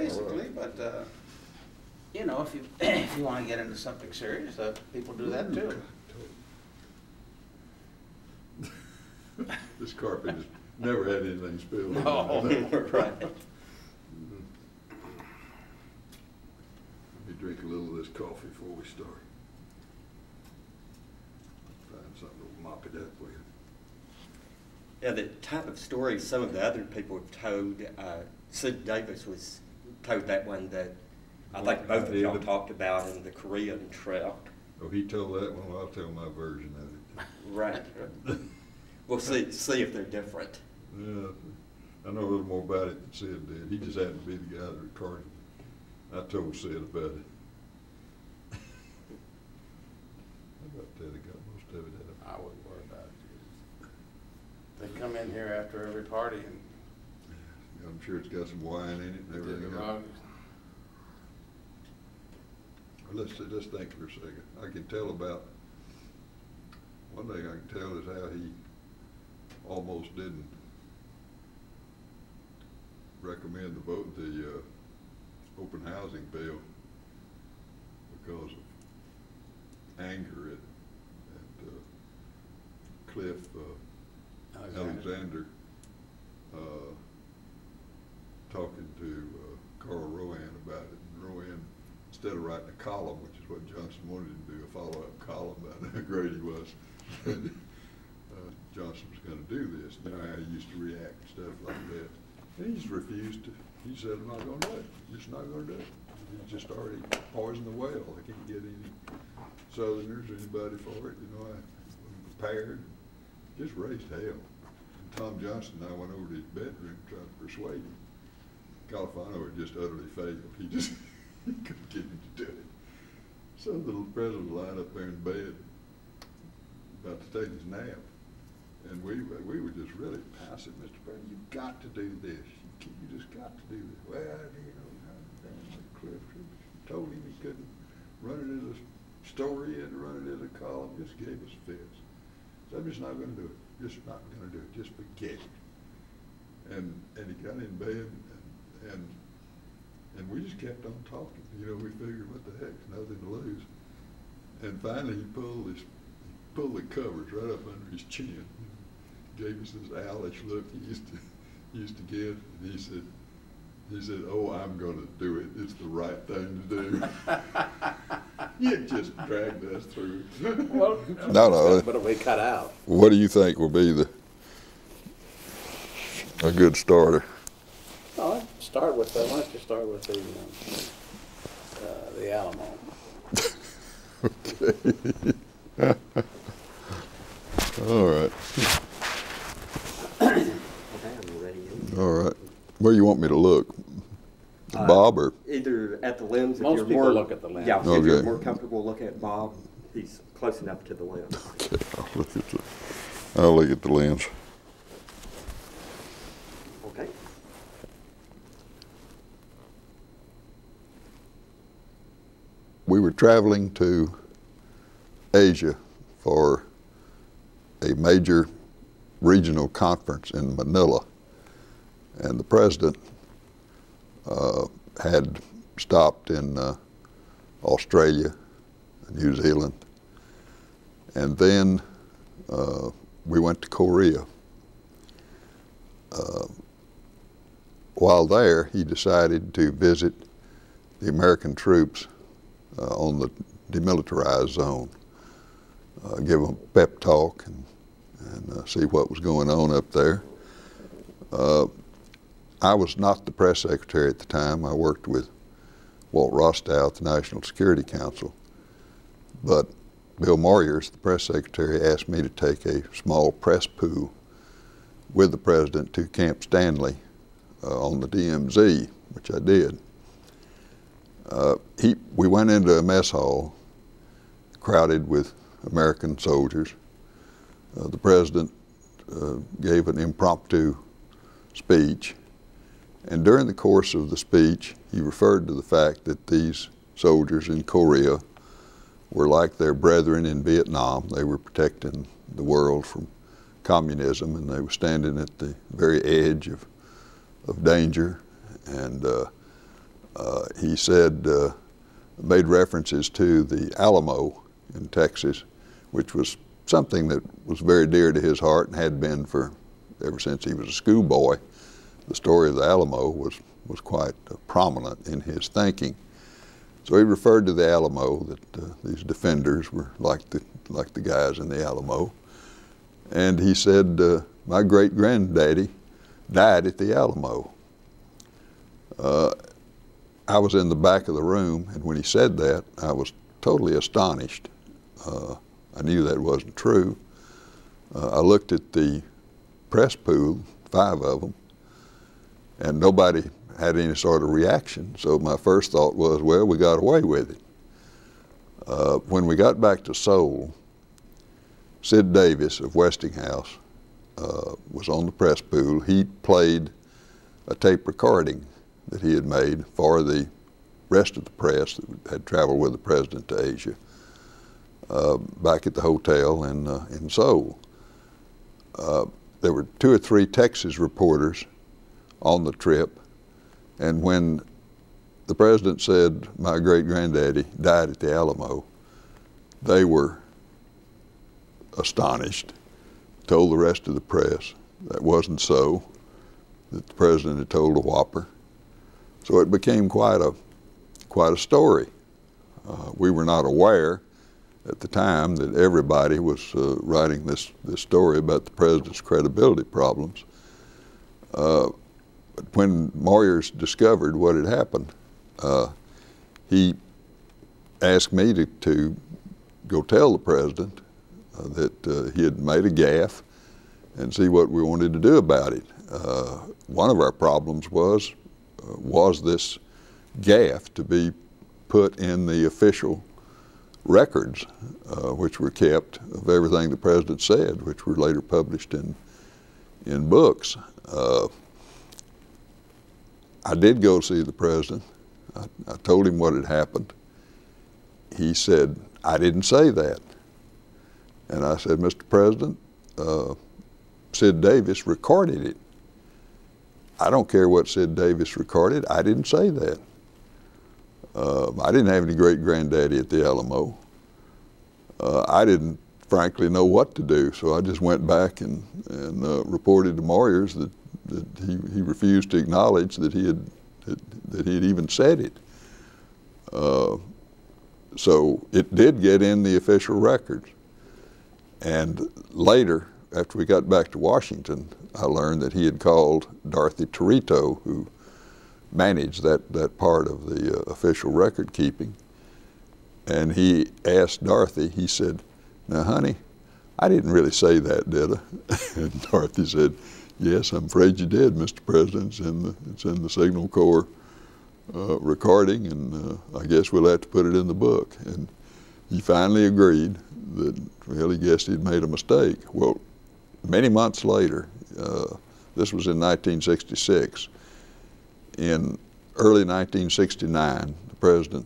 basically, but, you know, if you, if you want to get into something serious, people do that too. This carpet has never had anything spilled. No, right. Let me drink a little of this coffee before we start. Find something to mop it up with. Yeah, the type of story some of the other people have told, Sid Davis was told that one that I think both of y'all talked about in the Korean trip. Oh, he told that one, well, I'll tell my version of it. Right. We'll see if they're different. Yeah, I know a little more about it than Sid did. He just happened to be the guy that recorded it. I told Sid about it. How about that? I got most of it out. I wouldn't worry about it. They come in here after every party and. Yeah, I'm sure it's got some wine in it and everything else. Let's think for a second. I can tell about, one thing I can tell is how he almost didn't recommend the vote, the open housing bill because of anger at Cliff Alexander talking to Carl Rowan about it. And Rowan, instead of writing a column, which is what Johnson wanted him to do, a follow-up column about how great he was, Johnson was going to do this. You know how he used to react and stuff like that. And he just refused to. He said, I'm not going to do it. I'm just not going to do it. He's just already poisoned the well. I can't get any Southerners or anybody for it. You know, I wasn't prepared. Just raised hell. And Tom Johnson and I went over to his bedroom trying to persuade him. Califano had just utterly failed. He just he couldn't get him to do it. So the president was lying up there in bed about to take his nap. And we were just really passive. Mr. President, you've got to do this. You just got to do this. Well, you know, Cliff told him he couldn't run it as a story and run it as a column. Just gave us fits. So I'm just not going to do it. Just not going to do it. Just forget it. And he got in bed and we just kept on talking. You know, we figured, what the heck, nothing to lose. And finally, he pulled the covers right up under his chin. Gave us this owlish look he used to give, and he said, "Oh, I'm going to do it. It's the right thing to do." You just dragged us through. Well, no. What do we cut out? What do you think will be a good starter? Well, let's start with why don't you start with the Alamo? Okay. All right. All right. Where you want me to look? Bob or? Either at the lens if Most you're people more, look at the lens. Yeah, if Okay. you're more comfortable looking at Bob, he's close enough to the lens. Okay, I'll look at the lens. Okay. We were traveling to Asia for a major regional conference in Manila, and the president had stopped in Australia, New Zealand, and then we went to Korea. While there, he decided to visit the American troops on the demilitarized zone, give them a pep talk and see what was going on up there. I was not the press secretary at the time. I worked with Walt Rostow at the National Security Council. But Bill Moyers, the press secretary, asked me to take a small press pool with the president to Camp Stanley on the DMZ, which I did. We went into a mess hall crowded with American soldiers. The president gave an impromptu speech, and during the course of the speech, he referred to the fact that these soldiers in Korea were like their brethren in Vietnam. They were protecting the world from communism, and they were standing at the very edge of danger. And He said, made references to the Alamo in Texas, which was something that was very dear to his heart and had been for ever since he was a schoolboy. The story of the Alamo was quite prominent in his thinking. So he referred to the Alamo, that these defenders were like the guys in the Alamo. And he said, my great-granddaddy died at the Alamo. I was in the back of the room, and when he said that, I was totally astonished. I knew that wasn't true. I looked at the press pool, 5 of them, and nobody had any sort of reaction. So my first thought was, well, we got away with it. When we got back to Seoul, Sid Davis of Westinghouse was on the press pool. He played a tape recording that he had made for the rest of the press that had traveled with the president to Asia, back at the hotel in Seoul. There were 2 or 3 Texas reporters on the trip, and when the president said, my great-granddaddy died at the Alamo, they were astonished, told the rest of the press that wasn't so, that the president had told a whopper. So it became quite a story. We were not aware at the time that everybody was writing this story about the president's credibility problems. But when Moyers discovered what had happened, he asked me to go tell the president that he had made a gaffe and see what we wanted to do about it. One of our problems was this gaffe to be put in the official records, which were kept of everything the president said, which were later published in books. I did go see the president. I told him what had happened. He said, I didn't say that. And I said, Mr. President, Sid Davis recorded it. I don't care what Sid Davis recorded. I didn't say that. I didn't have any great-granddaddy at the Alamo. I didn't, frankly, know what to do, so I just went back and reported to Moyers that he refused to acknowledge that he had even said it. So it did get in the official records. And later, after we got back to Washington, I learned that he had called Dorothy Torito, who managed that part of the official record keeping. And he asked Dorothy, he said, now honey, I didn't really say that, did I? And Dorothy said, yes, I'm afraid you did, Mr. President. It's in the Signal Corps recording, and I guess we'll have to put it in the book. And he finally agreed that, well, he guessed he'd made a mistake. Well, many months later, this was in 1966, in early 1969, the president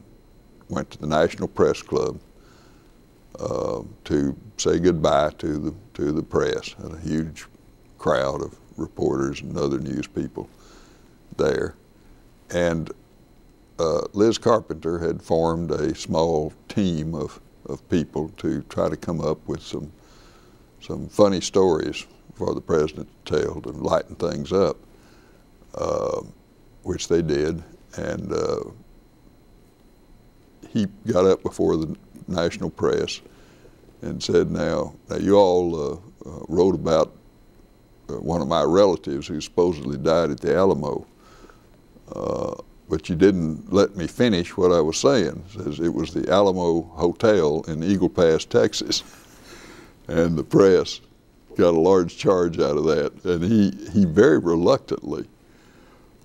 went to the National Press Club to say goodbye to the press, and a huge crowd of reporters and other news people there. And Liz Carpenter had formed a small team of people to try to come up with some funny stories for the president to tell to lighten things up, which they did. And he got up before the national press and said, now you all wrote about one of my relatives who supposedly died at the Alamo, but you didn't let me finish what I was saying. It says it was the Alamo Hotel in Eagle Pass, Texas. And the press got a large charge out of that. And he very reluctantly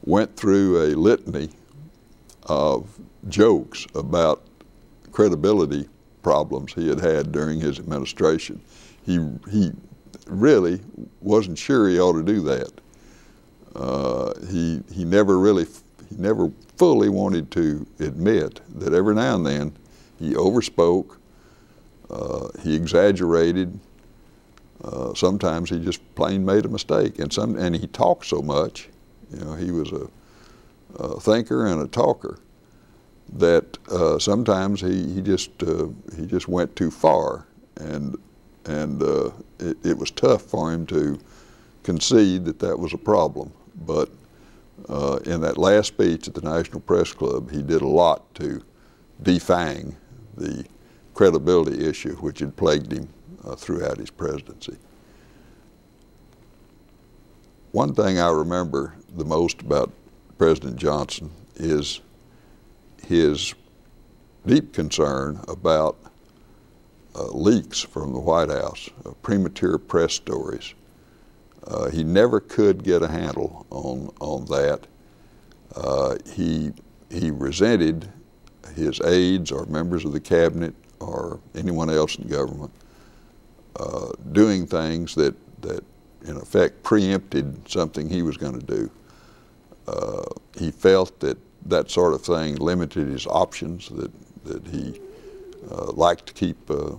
went through a litany of jokes about credibility problems he had during his administration. He really wasn't sure he ought to do that. He never fully wanted to admit that every now and then he overspoke, he exaggerated, sometimes he just plain made a mistake, and he talked so much. You know, he was thinker and a talker, that sometimes he just went too far, and it was tough for him to concede that that was a problem. But in that last speech at the National Press Club, he did a lot to defang the credibility issue which had plagued him throughout his presidency. One thing I remember the most about President Johnson is his deep concern about leaks from the White House, premature press stories. He never could get a handle on that. He resented his aides or members of the cabinet or anyone else in government doing things that in effect preempted something he was going to do. He felt that sort of thing limited his options, that he liked to keep an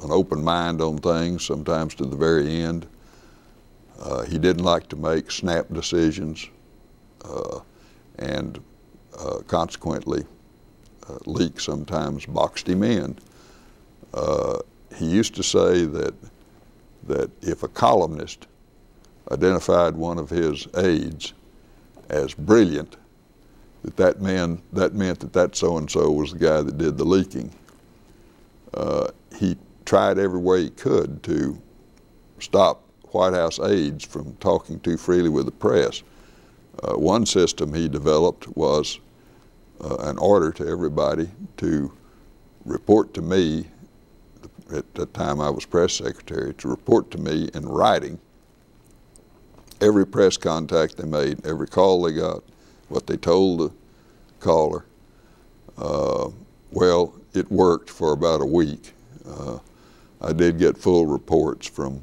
open mind on things, sometimes to the very end. He didn't like to make snap decisions, and consequently, leaks sometimes boxed him in. He used to say that if a columnist identified one of his aides as brilliant, that meant that so-and-so was the guy that did the leaking. He tried every way he could to stop White House aides from talking too freely with the press. One system he developed was an order to everybody to report to me, at the time I was press secretary, to report to me in writing every press contact they made, every call they got, what they told the caller. Well, it worked for about a week. I did get full reports from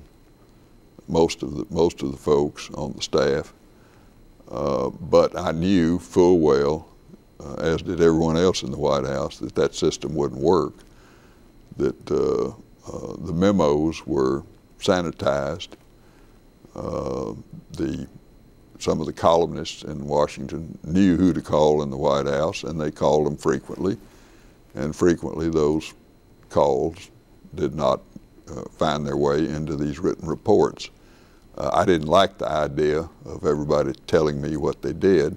most of the folks on the staff, but I knew full well, as did everyone else in the White House, that system wouldn't work. That the memos were sanitized. Some of the columnists in Washington knew who to call in the White House, and they called them frequently. And frequently those calls did not find their way into these written reports. I didn't like the idea of everybody telling me what they did.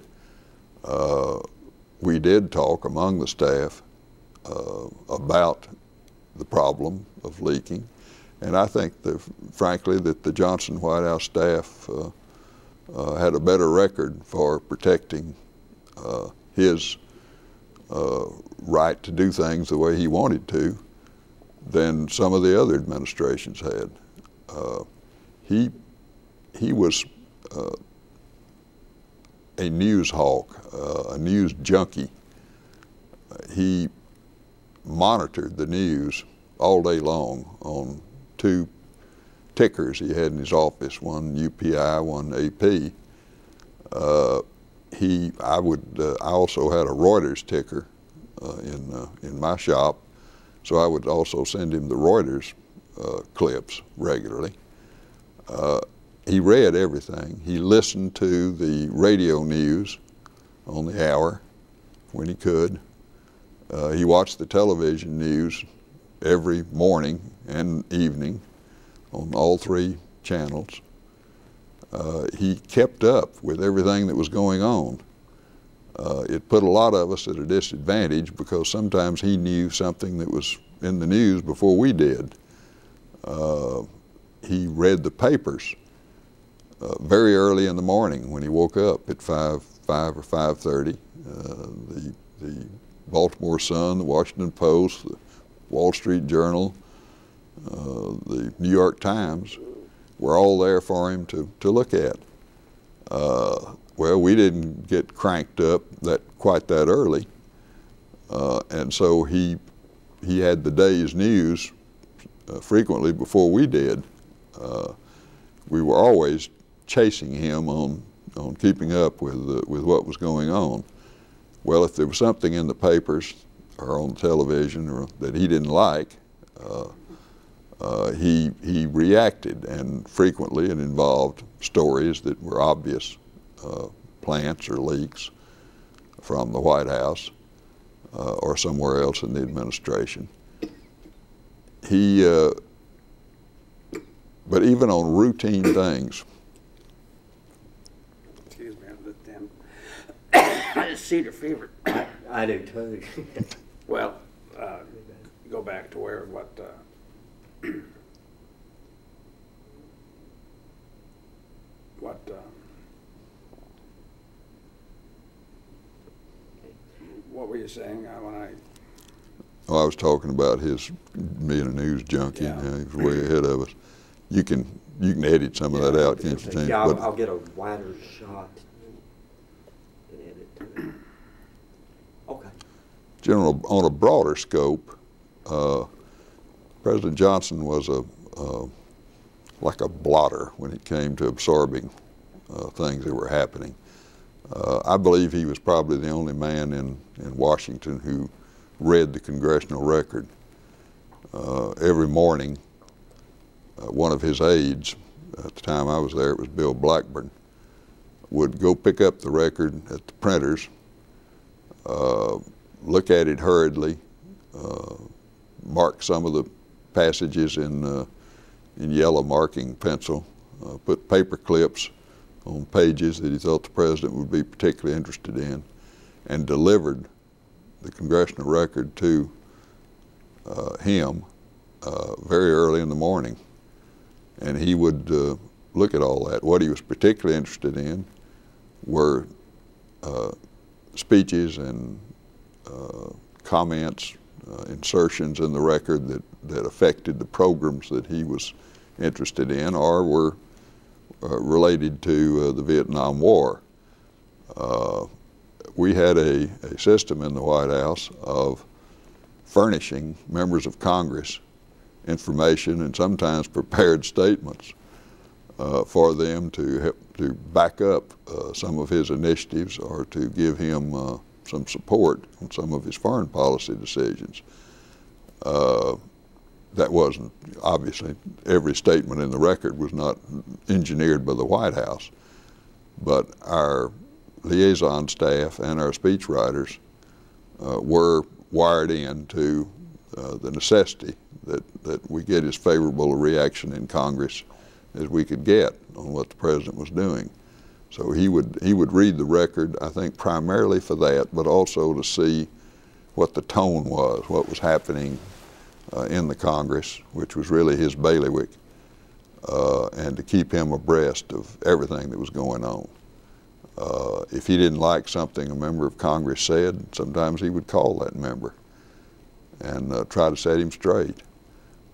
We did talk among the staff about the problem of leaking, and I think, frankly, that the Johnson White House staff had a better record for protecting his right to do things the way he wanted to than some of the other administrations had. He was a news hawk, a news junkie. He monitored the news all day long on two tickers he had in his office, one UPI, one AP. I also had a Reuters ticker in my shop, so I would also send him the Reuters clips regularly. He read everything. He listened to the radio news on the hour when he could. He watched the television news every morning and evening on all three channels. He kept up with everything that was going on. It put a lot of us at a disadvantage because sometimes he knew something that was in the news before we did. He read the papers very early in the morning when he woke up at 5 or 5:30. The Baltimore Sun, the Washington Post, the Wall Street Journal, the New York Times were all there for him to look at. Well, we didn't get cranked up quite that early, and so he had the day's news frequently before we did. We were always chasing him on keeping up with what was going on. Well, if there was something in the papers or on television or that he didn't like, he reacted, and frequently it involved stories that were obvious plants or leaks from the White House or somewhere else in the administration. But even on routine things, excuse me, I just cedar fever. I do too. Well, go back to where what were you saying when I? I was talking about his being a news junkie. Yeah. He was way ahead of us. You can edit some of that out, can't you, James? Yeah, But I'll get a wider shot and edit it. Okay. General, on a broader scope, President Johnson was like a blotter when it came to absorbing things that were happening. I believe he was probably the only man in Washington who read the congressional record. Every morning, one of his aides, at the time I was there, it was Bill Blackburn, would go pick up the record at the printers, look at it hurriedly, mark some of the passages in yellow marking pencil, put paper clips on pages that he thought the president would be particularly interested in, and delivered the congressional record to him very early in the morning. And he would look at all that. What he was particularly interested in were speeches and comments, insertions in the record that affected the programs that he was interested in or were related to the Vietnam War. We had a system in the White House of furnishing members of Congress information and sometimes prepared statements for them to help to back up some of his initiatives or to give him some support on some of his foreign policy decisions. That wasn't, obviously, every statement in the record was not engineered by the White House, but our liaison staff and our speechwriters were wired in to the necessity that we get as favorable a reaction in Congress as we could get on what the president was doing. So he would read the record, I think, primarily for that, but also to see what the tone was, what was happening in the Congress, which was really his bailiwick, and to keep him abreast of everything that was going on. If he didn't like something a member of Congress said, sometimes he would call that member and try to set him straight.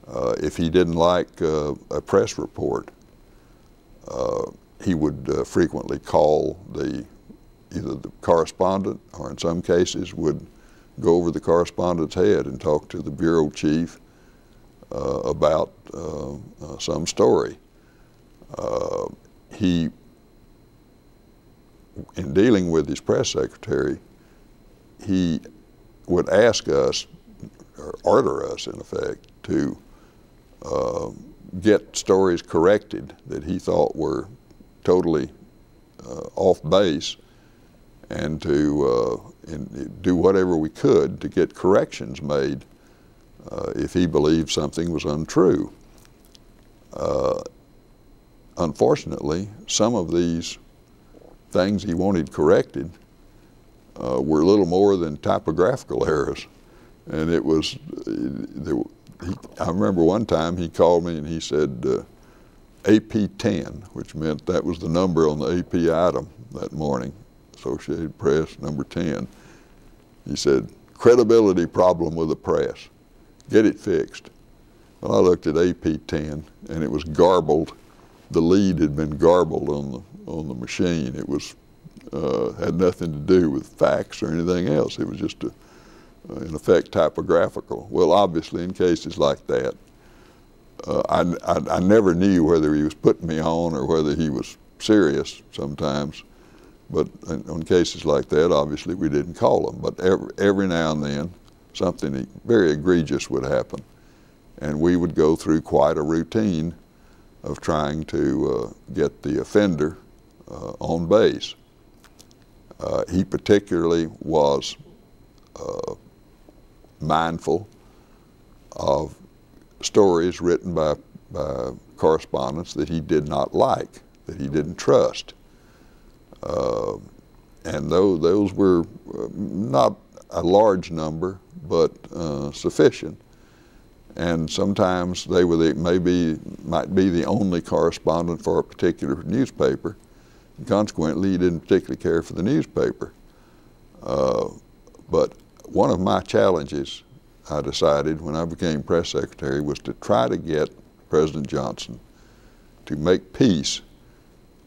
If he didn't like a press report, he would frequently call either the correspondent or in some cases would go over the correspondent's head and talk to the bureau chief about some story. He, in dealing with his press secretary, he would ask us, or order us in effect, to get stories corrected that he thought were totally off base, and to do whatever we could to get corrections made if he believed something was untrue. Unfortunately, some of these things he wanted corrected were little more than typographical errors. And it was, I remember one time he called me and he said AP 10, which meant that was the number on the AP item that morning, Associated Press, number 10. He said, credibility problem with the press, get it fixed. Well, I looked at AP 10 and it was garbled. The lead had been garbled on the machine. It was had nothing to do with facts or anything else. It was just in effect typographical. Well, obviously in cases like that, I never knew whether he was putting me on or whether he was serious sometimes. But on cases like that, obviously we didn't call him. But every now and then, something very egregious would happen. And we would go through quite a routine of trying to get the offender on base. He particularly was mindful of stories written by correspondents that he did not like, that he didn't trust. And those were not a large number, but sufficient. And sometimes they were might be the only correspondent for a particular newspaper. And consequently, he didn't particularly care for the newspaper. But one of my challenges, I decided when I became press secretary, was to try to get President Johnson to make peace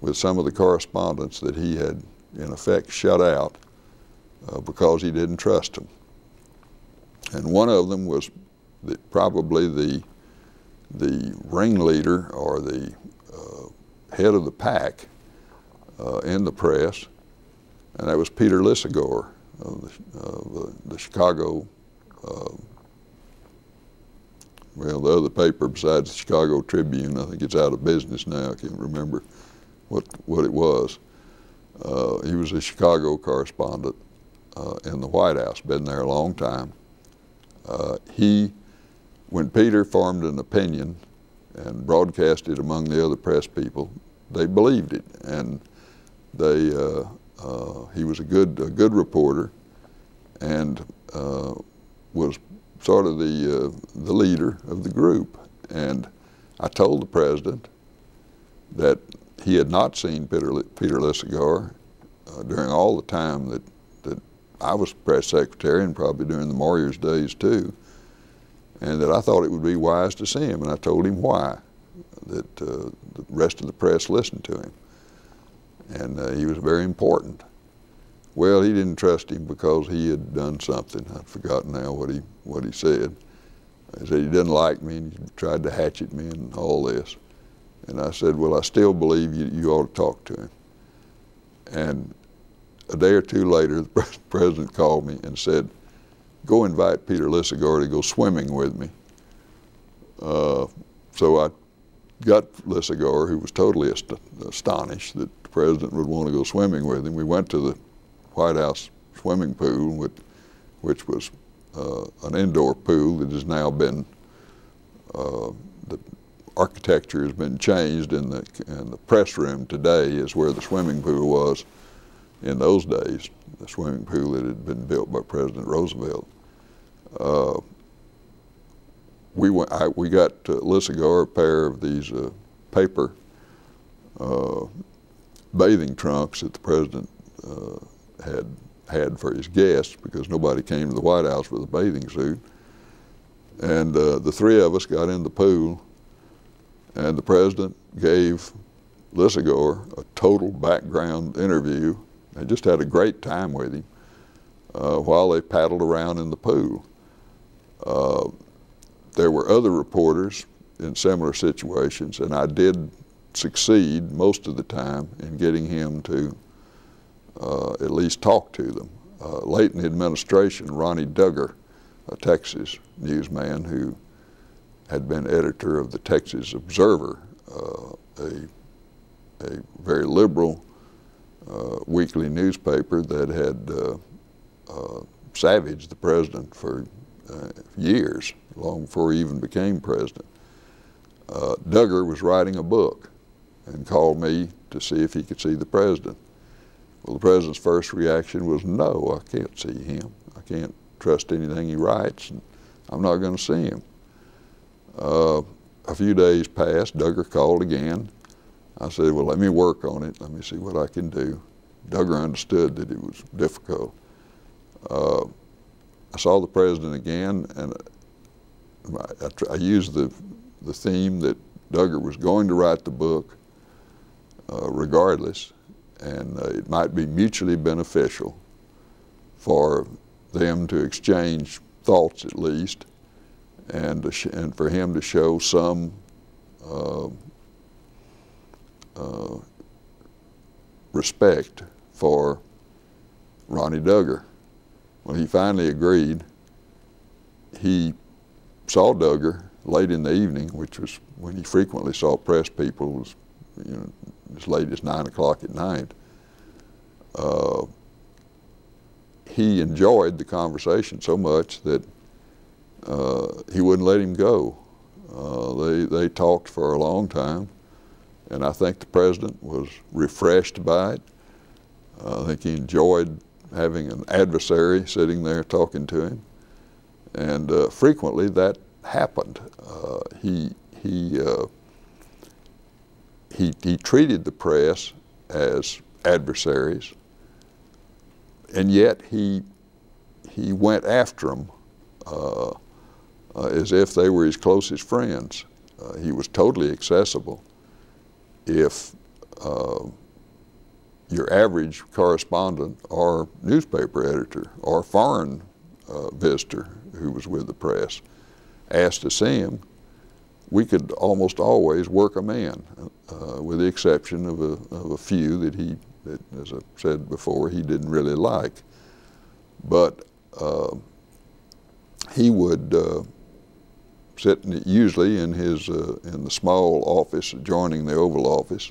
with some of the correspondents that he had, in effect, shut out because he didn't trust them. And one of them was probably the ringleader or the head of the pack in the press, and that was Peter Lissagore of the Chicago, well, the other paper besides the Chicago Tribune. I think it's out of business now. I can't remember what it was. He was a Chicago correspondent in the White House, been there a long time. When Peter formed an opinion and broadcast it among the other press people, they believed it, and he was a good reporter, and was sort of the leader of the group. And I told the president that he had not seen Peter Lissagore during all the time that I was press secretary, and probably during the Moyers days too, and that I thought it would be wise to see him. And I told him why, that the rest of the press listened to him, and he was very important. Well, he didn't trust him because he had done something. I've forgotten now what he said. He said he didn't like me, and he tried to hatchet me and all this. And I said, well, I still believe you ought to talk to him. And a day or two later, the president called me and said, go invite Peter Lissagore to go swimming with me. So I got Lissagore, who was totally astonished that the president would want to go swimming with him. We went to the White House swimming pool, which was an indoor pool that has now been, the architecture has been changed, and the press room today is where the swimming pool was in those days, the swimming pool that had been built by President Roosevelt. We got Lissagore a pair of these paper bathing trunks that the president had for his guests, because nobody came to the White House with a bathing suit. And the three of us got in the pool, and the president gave Lissagore a total background interview. They just had a great time with him while they paddled around in the pool. There were other reporters in similar situations, and I did succeed most of the time in getting him to at least talk to them. Late in the administration, Ronnie Duggar, a Texas newsman who had been editor of the Texas Observer, a very liberal weekly nugpaper that had savaged the president for years, long before he even became president. Duggar was writing a book and called me to see if he could see the president. Well, the president's first reaction was, no, I can't see him. I can't trust anything he writes, and I'm not going to see him. A few days passed. Duggar called again. I said, well, let me work on it. Let me see what I can do. Duggar understood that it was difficult. I saw the president again, and I used the theme that Duggar was going to write the book regardless, and it might be mutually beneficial for them to exchange thoughts at least, and for him to show some respect for Ronnie Duggar. Well, he finally agreed. He saw Duggar late in the evening, which was when he frequently saw press people, was, as late as 9 o'clock at night. he enjoyed the conversation so much that he wouldn't let him go. They talked for a long time, and I think the president was refreshed by it. I think he enjoyed having an adversary sitting there talking to him, and frequently that happened. He treated the press as adversaries, and yet he went after them as if they were his closest friends. He was totally accessible. If your average correspondent or newspaper editor or foreign visitor who was with the press asked to see him, we could almost always work him in, with the exception of a few that as I said before, he didn't really like. But he would sit usually in the small office adjoining the Oval Office.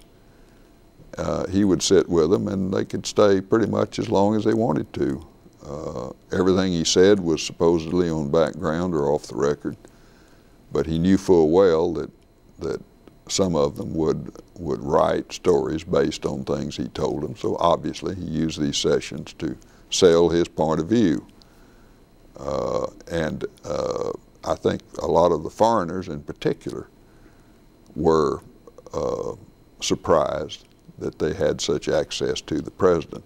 He would sit with them, and they could stay pretty much as long as they wanted to. Everything he said was supposedly on background or off the record, but he knew full well that some of them would write stories based on things he told them. So obviously he used these sessions to sell his point of view. And I think a lot of the foreigners in particular were surprised that they had such access to the president.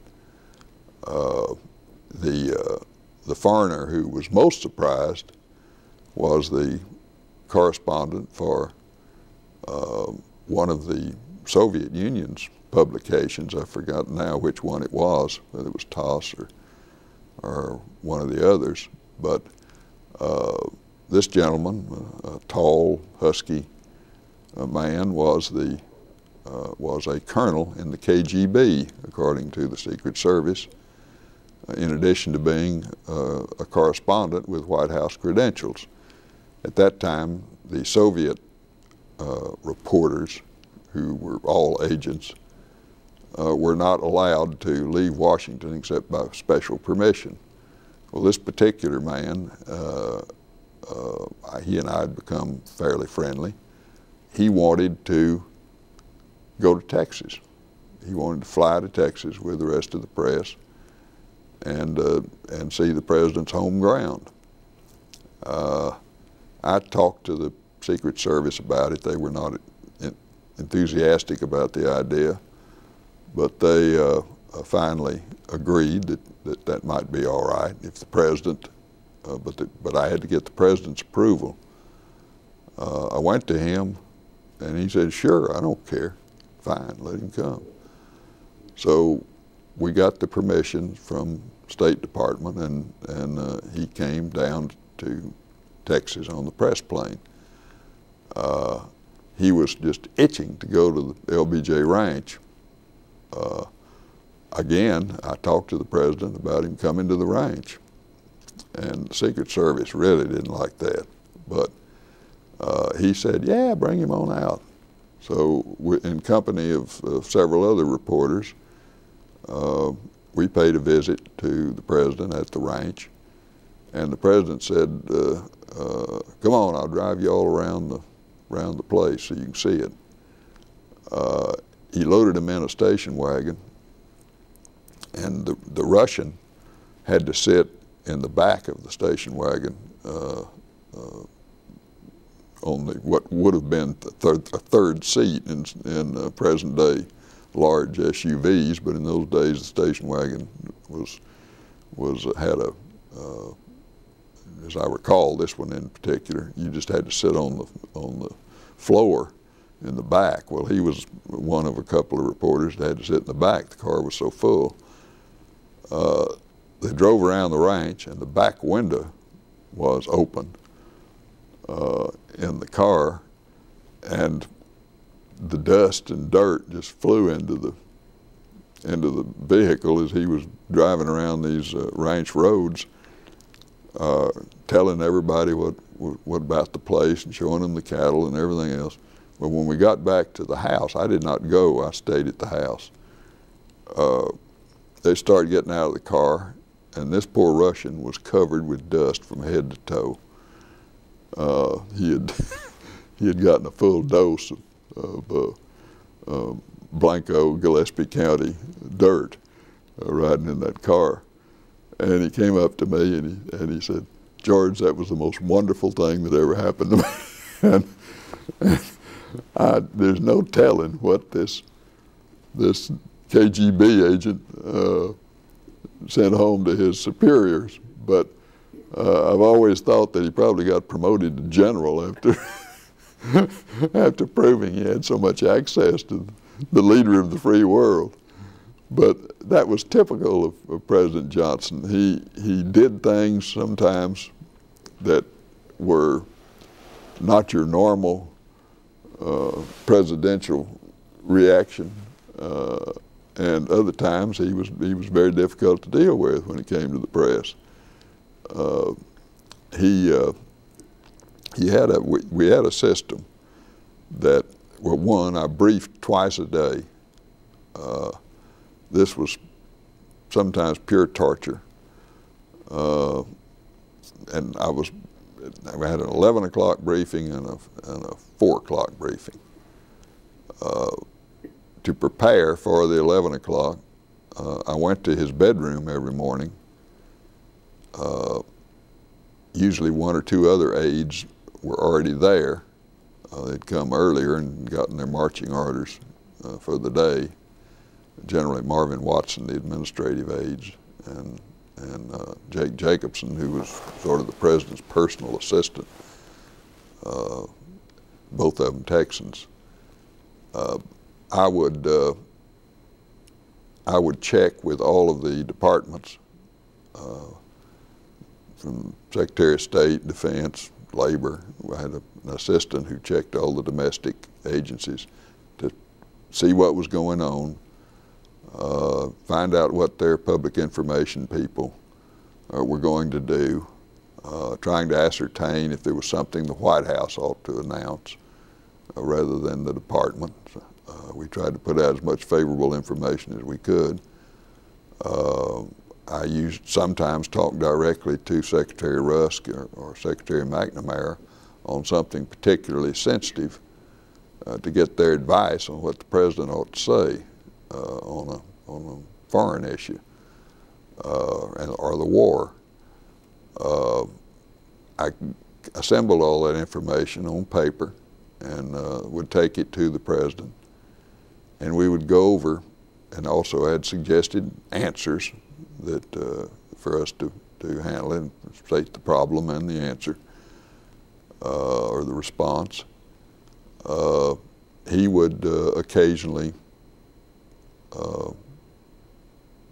The foreigner who was most surprised was the correspondent for one of the Soviet Union's publications. I forgot now which one it was, whether it was TASS or one of the others. But this gentleman, a tall, husky man, was a colonel in the KGB, according to the Secret Service, in addition to being a correspondent with White House credentials. At that time, the Soviet reporters, who were all agents, were not allowed to leave Washington except by special permission. Well, this particular man, he and I had become fairly friendly. He wanted to go to Texas. He wanted to fly to Texas with the rest of the press and see the president's home ground. I talked to the Secret Service about it. They were not enthusiastic about the idea, but they finally agreed that might be all right if the president, but I had to get the president's approval. I went to him, and he said, "Sure, I don't care. Fine, let him come." So we got the permission from State Department, and he came down to Texas on the press plane. He was just itching to go to the LBJ Ranch. Again, I talked to the president about him coming to the ranch, and the Secret Service really didn't like that. But he said, "Yeah, bring him on out." So in company of several other reporters, we paid a visit to the president at the ranch, and the president said, "Come on, I'll drive you all around the place so you can see it." He loaded him in a station wagon, and the Russian had to sit in the back of the station wagon on what would have been a third seat in present day large SUVs, but in those days the station wagon had a as I recall, this one in particular, you just had to sit on the floor in the back. Well, he was one of a couple of reporters that had to sit in the back. The car was so full. They drove around the ranch, and the back window was open in the car, and the dust and dirt just flew into the vehicle as he was driving around these ranch roads, telling everybody what about the place and showing them the cattle and everything else. But when we got back to the house, I did not go. I stayed at the house. They started getting out of the car, and this poor Russian was covered with dust from head to toe. He had he had gotten a full dose of Blanco, Gillespie County dirt riding in that car. And he came up to me and he said, "George, that was the most wonderful thing that ever happened to me." and there's no telling what this KGB agent sent home to his superiors, but I've always thought that he probably got promoted to general after after proving he had so much access to the leader of the free world. But that was typical of President Johnson. He did things sometimes that were not your normal presidential reaction, and other times he was very difficult to deal with when it came to the press. We had a system that, well, one, I briefed twice a day. This was sometimes pure torture. And I had an 11 o'clock briefing and a 4 o'clock briefing. To prepare for the 11 o'clock, I went to his bedroom every morning. Usually one or two other aides were already there. They'd come earlier and gotten their marching orders for the day. Generally Marvin Watson, the administrative aides, and Jake Jacobson, who was sort of the president's personal assistant, both of them Texans. I would check with all of the departments, from Secretary of State, Defense, Labor. I had an assistant who checked all the domestic agencies to see what was going on, find out what their public information people were going to do, trying to ascertain if there was something the White House ought to announce rather than the department. We tried to put out as much favorable information as we could. I sometimes talk directly to Secretary Rusk or Secretary McNamara on something particularly sensitive to get their advice on what the president ought to say on a foreign issue or the war. I assembled all that information on paper and would take it to the president, and we would go over, and also had suggested answers that for us to handle it and state the problem and the answer or the response. He would occasionally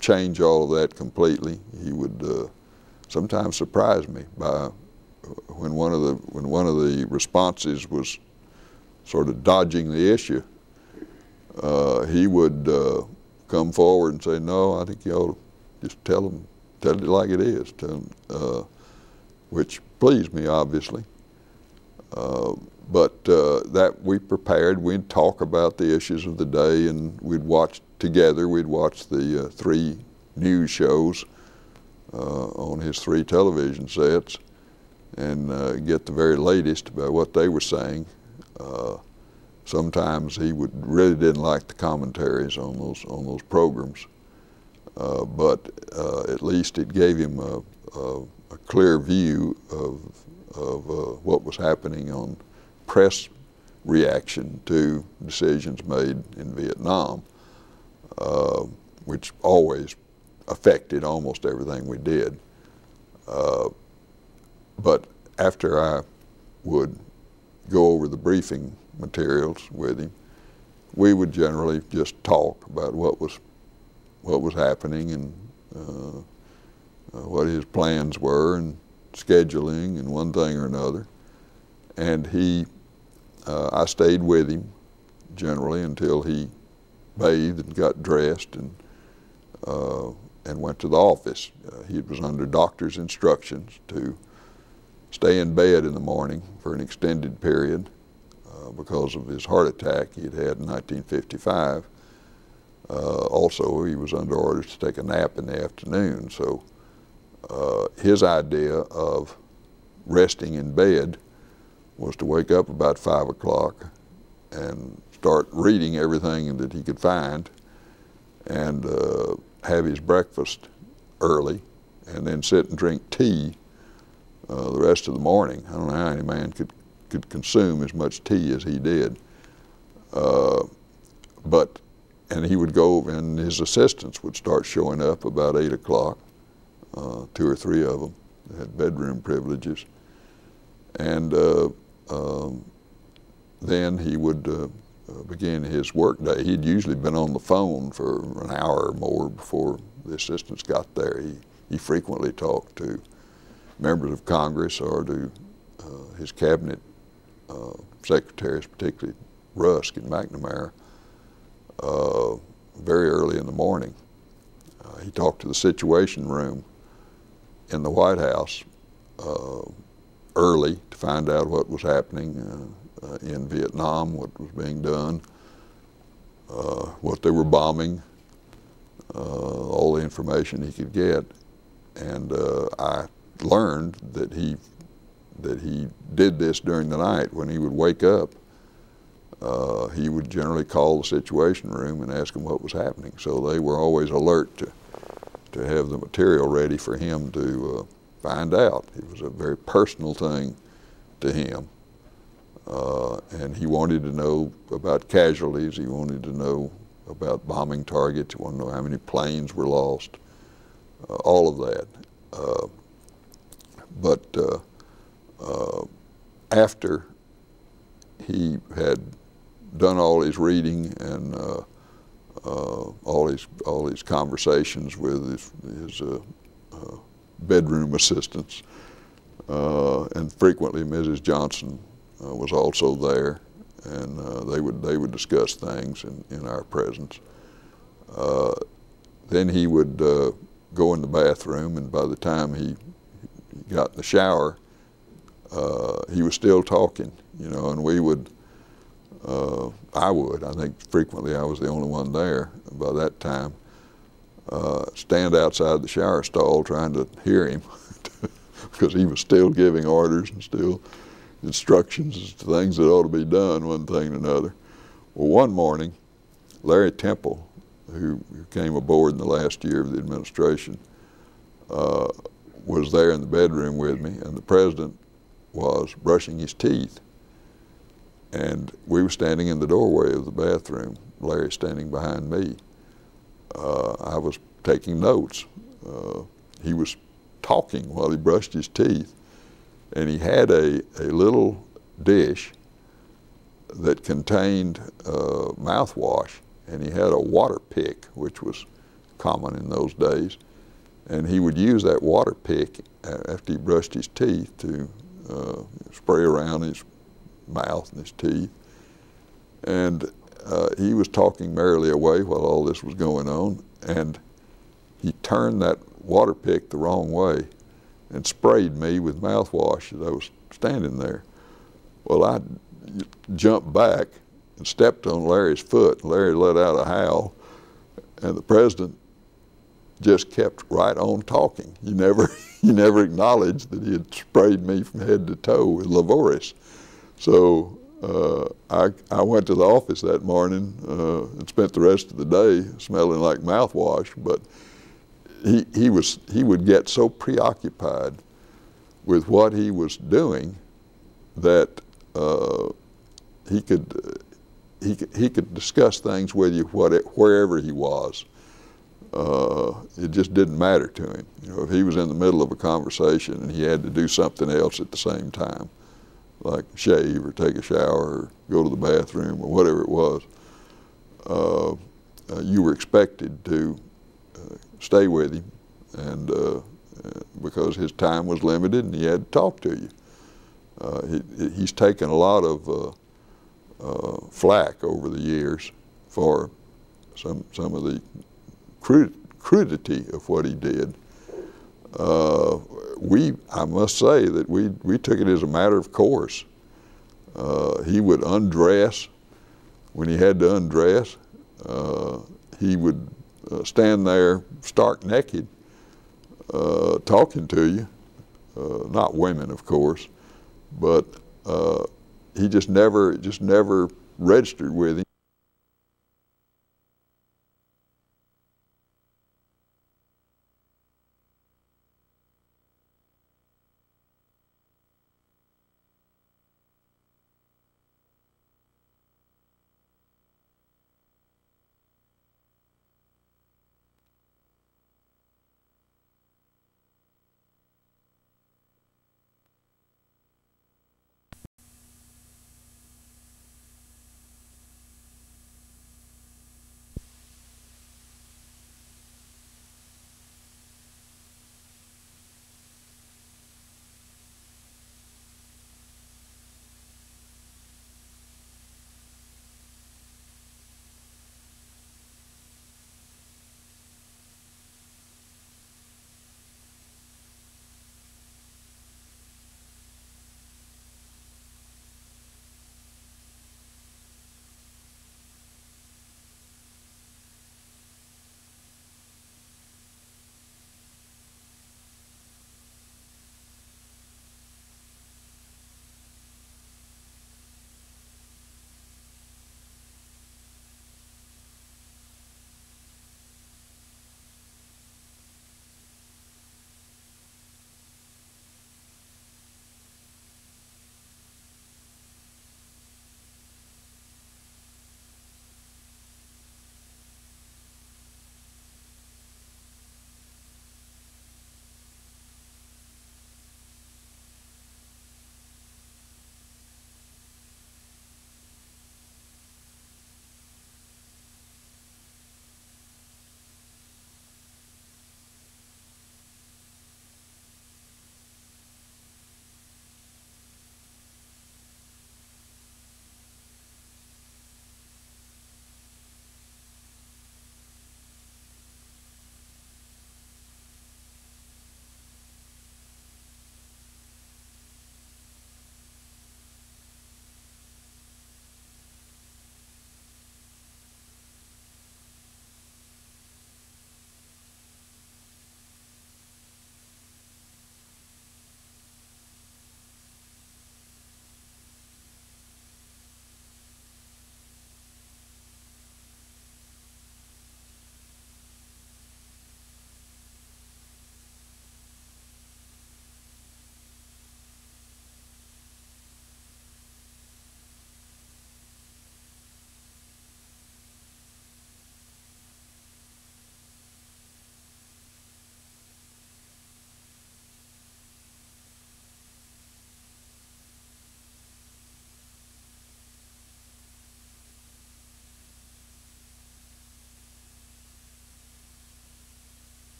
change all of that completely. He would sometimes surprise me by when one of the responses was sort of dodging the issue. He would come forward and say, "No, I think you ought to just tell it like it is," which pleased me, obviously. But that we prepared. We'd talk about the issues of the day, and we'd watch together. We'd watch the 3 news shows on his 3 television sets and get the very latest about what they were saying. Sometimes he really didn't like the commentaries on those programs, but at least it gave him a clear view of what was happening on press reaction to decisions made in Vietnam, which always affected almost everything we did. But after I would go over the briefing materials with him, we would generally just talk about what was happening and what his plans were and scheduling and one thing or another. And I stayed with him generally until he bathed and got dressed and went to the office. He was under doctor's instructions to stay in bed in the morning for an extended period because of his heart attack he had had in 1955. Also, he was under orders to take a nap in the afternoon, so his idea of resting in bed was to wake up about 5 o'clock and start reading everything that he could find and have his breakfast early and then sit and drink tea the rest of the morning. I don't know how any man could consume as much tea as he did. And he would go, and his assistants would start showing up about 8 o'clock, 2 or 3 of them. They had bedroom privileges. And then he would begin his work day. He'd usually been on the phone for an hour or more before the assistants got there. He frequently talked to members of Congress or to his cabinet secretaries, particularly Rusk and McNamara, very early in the morning. He talked to the Situation Room in the White House early to find out what was happening in Vietnam, what was being done, what they were bombing, all the information he could get. And I learned that he did this during the night. When he would wake up, he would generally call the Situation Room and ask them what was happening. So they were always alert to have the material ready for him to find out. It was a very personal thing to him. And he wanted to know about casualties. He wanted to know about bombing targets. He wanted to know how many planes were lost, all of that. But after he had done all his reading and all his conversations with his bedroom assistants, and frequently Mrs. Johnson was also there, and they would discuss things in our presence. Then he would go in the bathroom, and by the time he got in the shower, he was still talking, you know, and we would, I think frequently I was the only one there by that time, stand outside the shower stall trying to hear him because he was still giving orders and still instructions as to things that ought to be done, one thing and another. Well, one morning, Larry Temple, who came aboard in the last year of the administration, was there in the bedroom with me, and the president was brushing his teeth. And we were standing in the doorway of the bathroom, Larry standing behind me. I was taking notes. He was talking while he brushed his teeth, and he had a little dish that contained mouthwash, and he had a water pick, which was common in those days. And he would use that water pick after he brushed his teeth to spray around his mouth and his teeth. And he was talking merrily away while all this was going on, and he turned that water pick the wrong way and sprayed me with mouthwash as I was standing there. Well, I jumped back and stepped on Larry's foot. Larry let out a howl, and the president just kept right on talking. He never acknowledged that he had sprayed me from head to toe with Lavoris. So I went to the office that morning and spent the rest of the day smelling like mouthwash. But he would get so preoccupied with what he was doing that he could discuss things with you wherever he was. It just didn't matter to him. You know, if he was in the middle of a conversation and he had to do something else at the same time, like shave or take a shower or go to the bathroom or whatever it was, you were expected to stay with him, and because his time was limited and he had to talk to you. He's taken a lot of flack over the years for some of the crudity of what he did. I must say that we took it as a matter of course. He would undress when he had to undress. He would stand there stark naked talking to you. Not women, of course, but he just never registered with him.